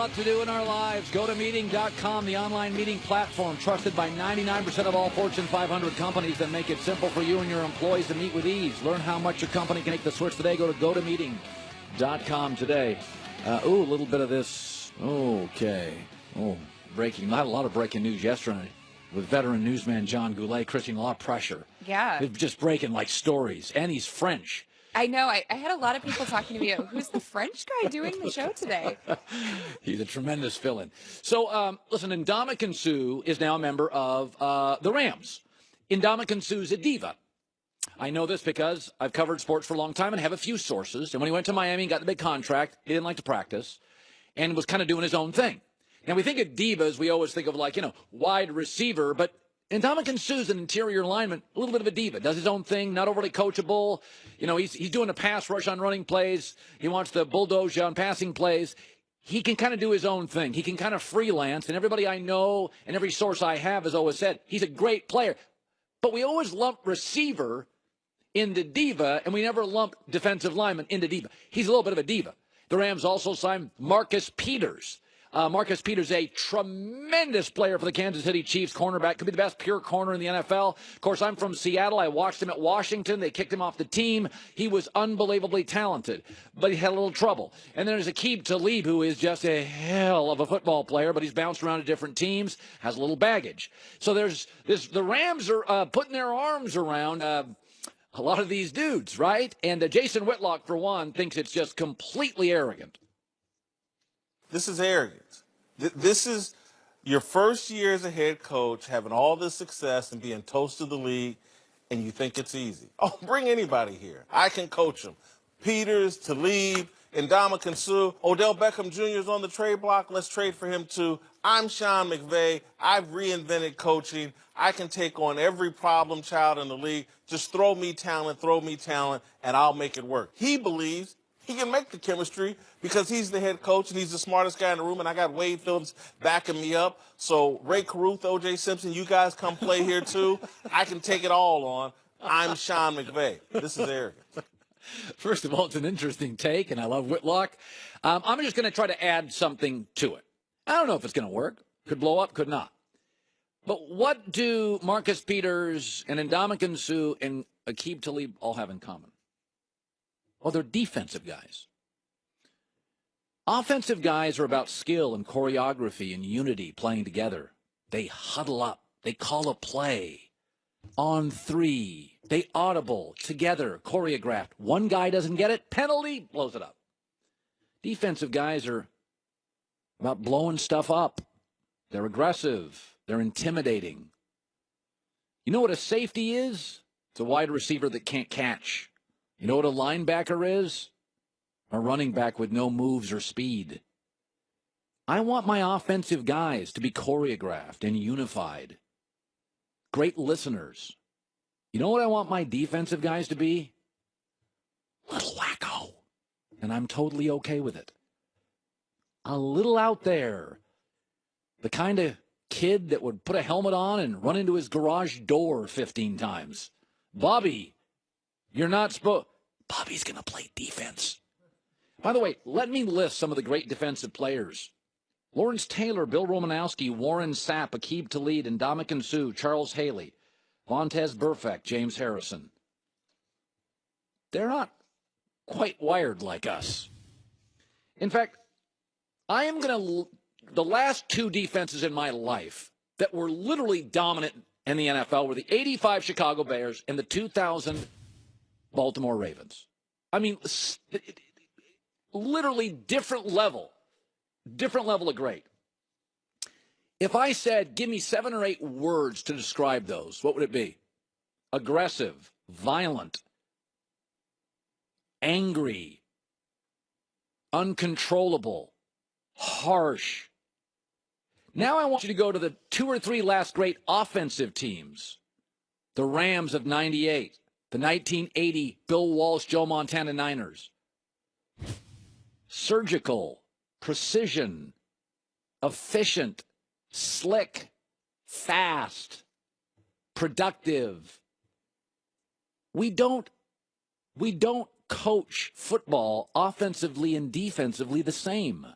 lot to do in our lives. GoToMeeting.com, the online meeting platform trusted by 99% of all Fortune 500 companies that make it simple for you and your employees to meet with ease. Learn how much your company can make the switch today. Go to GoToMeeting.com today. A little bit of this. Okay. Breaking. Not a lot of breaking news yesterday with veteran newsman John Goulet, creating a lot of pressure. Yeah. Just breaking like stories. And he's French. I know. I had a lot of people talking to me about who's the French guy doing the show today. He's a tremendous fill-in. So, listen, Ndamukong Suh is now a member of the Rams. Ndamukong Suh's a diva. I know this because I've covered sports for a long time and have a few sources. And when he went to Miami and got the big contract, he didn't like to practice and was kind of doing his own thing. Now, we think of divas, we always think of like, wide receiver, but Ndamukong Suh's an interior lineman, a little bit of a diva, does his own thing, not overly coachable. He's doing a pass rush on running plays. He wants to bulldoze you on passing plays. He can kind of do his own thing. He can kind of freelance, and everybody I know and every source I have has always said he's a great player. But we always lump receiver into diva, and we never lump defensive lineman into diva. He's a little bit of a diva. The Rams also signed Marcus Peters. Marcus Peters, a tremendous player for the Kansas City Chiefs, cornerback, could be the best pure corner in the NFL. Of course, I'm from Seattle. I watched him at Washington. They kicked him off the team. He was unbelievably talented, but he had a little trouble. And then there's Aqib Talib, who is just a hell of a football player, but he's bounced around to different teams, has a little baggage. So there's this. The Rams are putting their arms around a lot of these dudes, right? And Jason Whitlock, for one, thinks it's just completely arrogant. This is arrogance. This is your first year as a head coach, having all this success and being toast of the league, and you think it's easy. Oh, bring anybody here. I can coach them. Peters, Talib, Ndamukong Suh, Odell Beckham Jr. is on the trade block. Let's trade for him too. I'm Sean McVay. I've reinvented coaching. I can take on every problem child in the league. Just throw me talent, and I'll make it work. He believes he can make the chemistry because he's the head coach and he's the smartest guy in the room, and I got Wade Phillips backing me up. So Ray Caruth, O.J. Simpson, you guys come play here too. I can take it all on. I'm Sean McVay. This is arrogance. First of all, it's an interesting take, and I love Whitlock. I'm just going to try to add something to it. I don't know if it's going to work. Could blow up, could not. But what do Marcus Peters and Ndamukong Suh and Aqib Talib all have in common? Well, they're defensive guys. Offensive guys are about skill and choreography and unity, playing together. They huddle up. They call a play. On three. They audible, together, choreographed. One guy doesn't get it, penalty, blows it up. Defensive guys are about blowing stuff up. They're aggressive. They're intimidating. You know what a safety is? It's a wide receiver that can't catch. You know what a linebacker is? A running back with no moves or speed. I want my offensive guys to be choreographed and unified. Great listeners. You know what I want my defensive guys to be? Little wacko. And I'm totally okay with it. A little out there. The kind of kid that would put a helmet on and run into his garage door 15 times. Bobby, you're not supposed. Bobby's going to play defense. By the way, let me list some of the great defensive players. Lawrence Taylor, Bill Romanowski, Warren Sapp, Aqib Talib, Ndamukong Suh, Charles Haley, Vontez Burfict, James Harrison. They're not quite wired like us. In fact, I am going to. The last two defenses in my life that were literally dominant in the NFL were the 85 Chicago Bears and the 2000 Baltimore Ravens. I mean, literally different level of great. If I said, give me 7 or 8 words to describe those, what would it be? Aggressive, violent, angry, uncontrollable, harsh. Now I want you to go to the 2 or 3 last great offensive teams. The Rams of 98, the 1980 Bill Walsh, Joe Montana Niners. Surgical, precision, efficient, slick, fast, productive. We don't coach football offensively and defensively the same.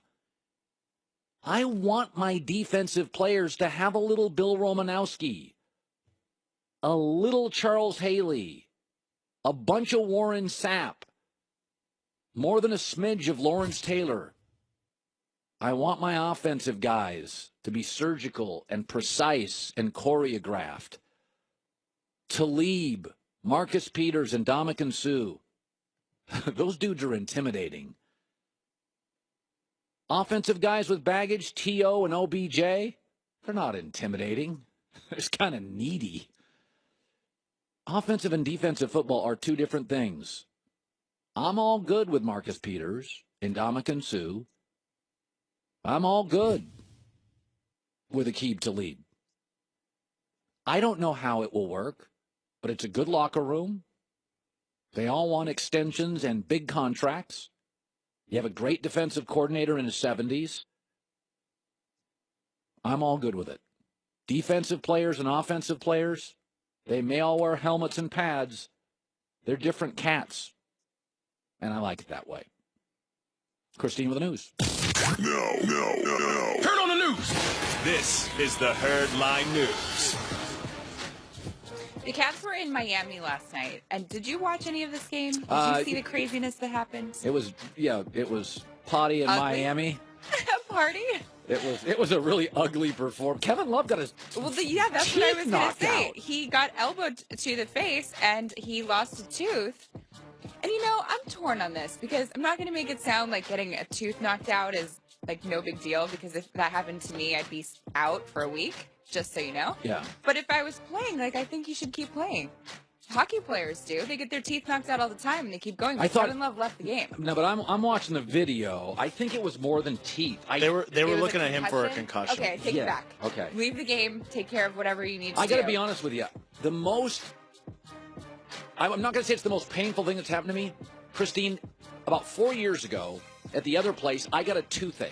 I want my defensive players to have a little Bill Romanowski, a little Charles Haley, a bunch of Warren Sapp, more than a smidge of Lawrence Taylor. I want my offensive guys to be surgical and precise and choreographed. Talib, Marcus Peters, and Ndamukong Suh. Those dudes are intimidating. Offensive guys with baggage, T.O. and OBJ, they're not intimidating. They're just kind of needy. Offensive and defensive football are two different things. I'm all good with Marcus Peters and Ndamukong Suh. I'm all good with Aqib Talib. I don't know how it will work, but it's a good locker room. They all want extensions and big contracts. You have a great defensive coordinator in his 70s. I'm all good with it. Defensive players and offensive players, they may all wear helmets and pads. They're different cats. And I like it that way. Christine with the news. No. Heard on the news. This is the Herd Line News. The Cavs were in Miami last night, and did you watch any of this game? Did you see the craziness that happened? It was potty in Ugly? Miami. A party? It was a really ugly performance. Kevin Love got his Well, that's what I was going to knocked say. out. He got elbowed to the face, and he lost a tooth. And, I'm torn on this, because I'm not going to make it sound like getting a tooth knocked out is, no big deal, because if that happened to me, I'd be out for a week, just so you know. Yeah. But if I was playing, I think you should keep playing. Hockey players do. They get their teeth knocked out all the time, and they keep going. But Kevin Love left the game. No, but I'm watching the video. I think it was more than teeth. They were It was looking a at him for a concussion? concussion. Okay, take it back. Okay. Leave the game. Take care of whatever you need to I do. got to be honest with you. I'm not going to say it's the most painful thing that's happened to me. Christine, about 4 years ago, at the other place, I got a toothache.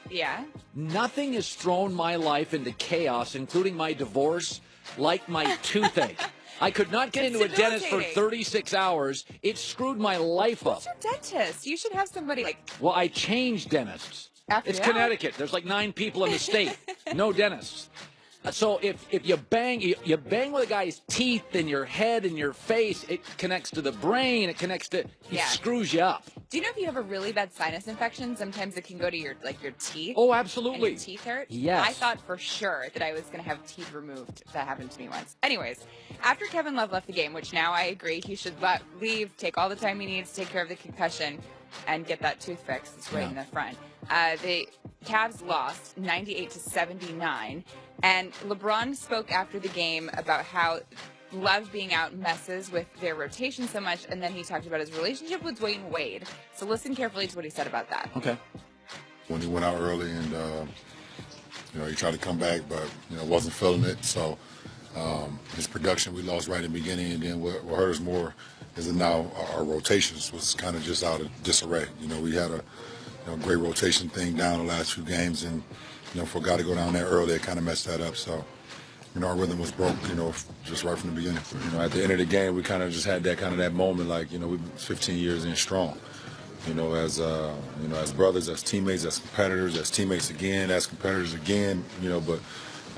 Yeah. Nothing has thrown my life into chaos, including my divorce, like my toothache. I could not get It's into a dentist for debilitating. 36 hours. It screwed my life up. What's your dentist? You should have somebody Well, I changed dentists. After It's that? Connecticut. There's 9 people in the state. No dentists. So if you bang with a guy's teeth in your head and your face, it connects to the brain. It connects to. It Yeah. screws you up. Do you know if you have a really bad sinus infection, sometimes it can go to your teeth? Oh, And absolutely. your teeth hurt? Yes. I thought for sure that I was going to have teeth removed. That happened to me once. Anyways, after Kevin Love left the game, which now I agree he should leave, take all the time he needs, take care of the concussion, and get that tooth fixed. It's right in the front. The Cavs lost 98-79, and LeBron spoke after the game about how Love being out messes with their rotation so much, and then he talked about his relationship with Dwayne Wade. So listen carefully to what he said about that. Okay. When he went out early and, he tried to come back, but, wasn't feeling it. So his production, we lost right in the beginning. And then what hurt us more is that now our rotations was kind of just out of disarray. We had a great rotation thing down the last few games. And, for a guy to go down there early, it kind of messed that up. So, our rhythm was broke, just right from the beginning. At the end of the game, we kind of just had that moment, we've been 15 years in strong. As brothers, as teammates, as competitors, as teammates again, as competitors again, but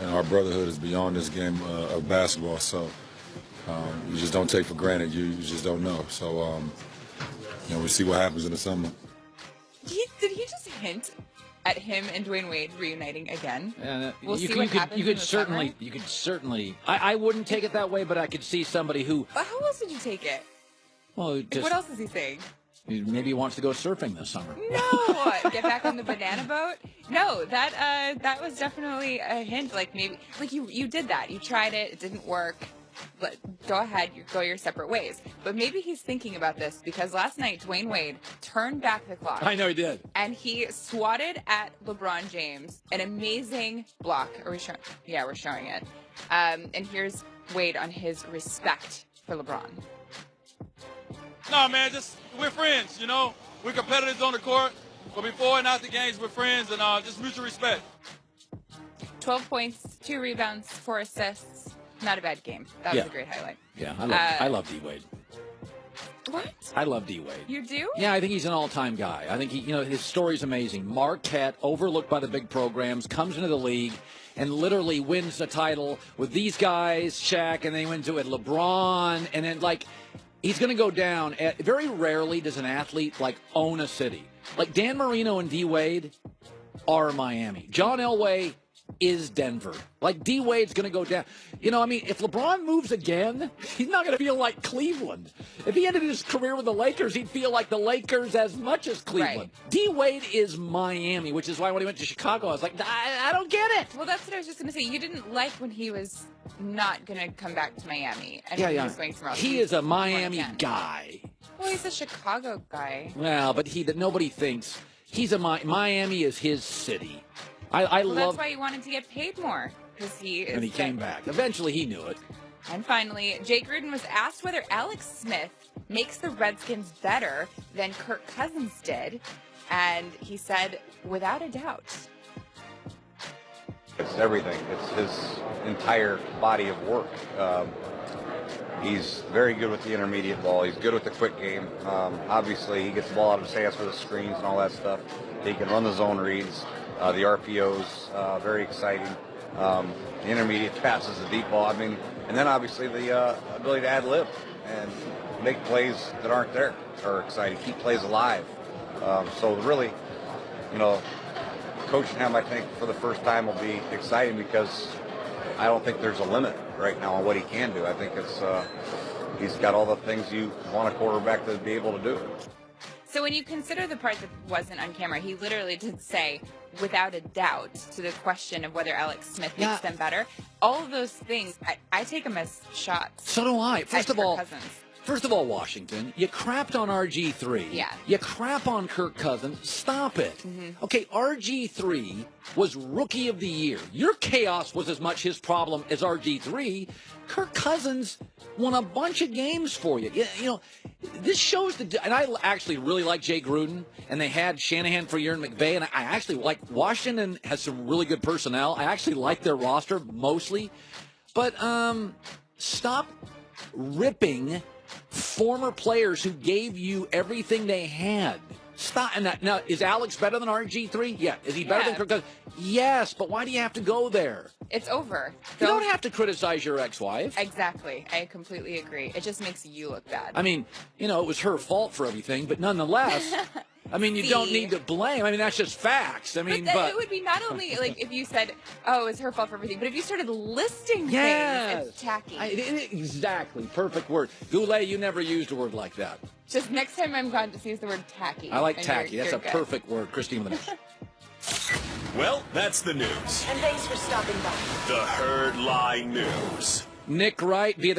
our brotherhood is beyond this game of basketball. So you just don't take for granted. You just don't know. So, we see what happens in the summer. Did he just hint at him and Dwayne Wade reuniting again? We'll see you what could, happens you in could the certainly, summer. you could certainly. I wouldn't take it that way, but I could see somebody who. But how else would you take it? Well, just, What else is he saying? maybe he wants to go surfing this summer. No, get back on the banana boat. No, that was definitely a hint. Maybe you did that. You tried it. It didn't work. But go ahead. Go your separate ways. But maybe he's thinking about this because last night Dwayne Wade turned back the clock. I know he did. And he swatted at LeBron James. An amazing block. Are we showing? Yeah, we're showing it. And here's Wade on his respect for LeBron. No, man, we're friends, We're competitors on the court, but before and after games, we're friends and just mutual respect. 12 points, 2 rebounds, 4 assists. Not a bad game. That was a great highlight. Yeah, I love D-Wade. What? I love D-Wade. You do? Yeah, I think he's an all-time guy. I think his story's amazing. Marquette, overlooked by the big programs, comes into the league and literally wins the title with these guys, Shaq, and then he went to it, LeBron, and then he's going to go down. Very rarely does an athlete own a city. Like Dan Marino and D-Wade are Miami. John Elway is Denver. D-Wade's going to go down. If LeBron moves again, he's not going to feel like Cleveland. If he ended his career with the Lakers, he'd feel like the Lakers as much as Cleveland. Right. D-Wade is Miami, which is why when he went to Chicago, I was like, I don't get it. Well, that's what I was just going to say. You didn't like when he was not going to come back to Miami. And Yeah, when yeah. he was going somewhere else. He is a Miami guy. Well, he's a Chicago guy. Well, but nobody thinks he's Miami is his city. I Well, love. that's why he wanted to get paid more, because he is. And he came back. Eventually, he knew it. And finally, Jay Gruden was asked whether Alex Smith makes the Redskins better than Kirk Cousins did, and he said, without a doubt. It's everything. It's his entire body of work. He's very good with the intermediate ball. He's good with the quick game. Obviously, he gets the ball out of his hands for the screens and all that stuff. He can run the zone reads, the RPOs, very exciting. The intermediate passes, the deep ball. And then obviously the ability to ad lib and make plays that aren't there are exciting. Keep plays alive. So really, coaching him, I think, for the first time will be exciting because I don't think there's a limit right now on what he can do. I think he's got all the things you want a quarterback to be able to do. So when you consider the part that wasn't on camera, he literally did say, without a doubt, to the question of whether Alex Smith makes them better. All of those things, I take them as shots. So do I. First of all, Cousins. Washington, you crapped on RG3. Yeah. You crap on Kirk Cousins. Stop it. Mm-hmm. Okay, RG3 was Rookie of the Year. Your chaos was as much his problem as RG3. Kirk Cousins won a bunch of games for you. This shows and I actually really like Jay Gruden, and they had Shanahan for a year and McVay, and I actually like Washington has some really good personnel. I actually like their roster mostly. But stop ripping former players who gave you everything they had. Stop. And now, is Alex better than RG3? Yeah. Is he better than Kirk Cousins? Yes, but why do you have to go there? It's over. You don't have to criticize your ex-wife. Exactly. I completely agree. It just makes you look bad. It was her fault for everything, but nonetheless, you don't need to blame. That's just facts. But it would be not only if you said, "Oh, it's her fault for everything," but if you started listing things, it's tacky. Exactly. Perfect word. Goulet, you never used a word like that. Just next time I'm gone, just use the word tacky. I like and tacky. That's you're a good. perfect word. Christine with an Well, that's the news. And thanks for stopping by. The Herd Lie News. Nick Wright via the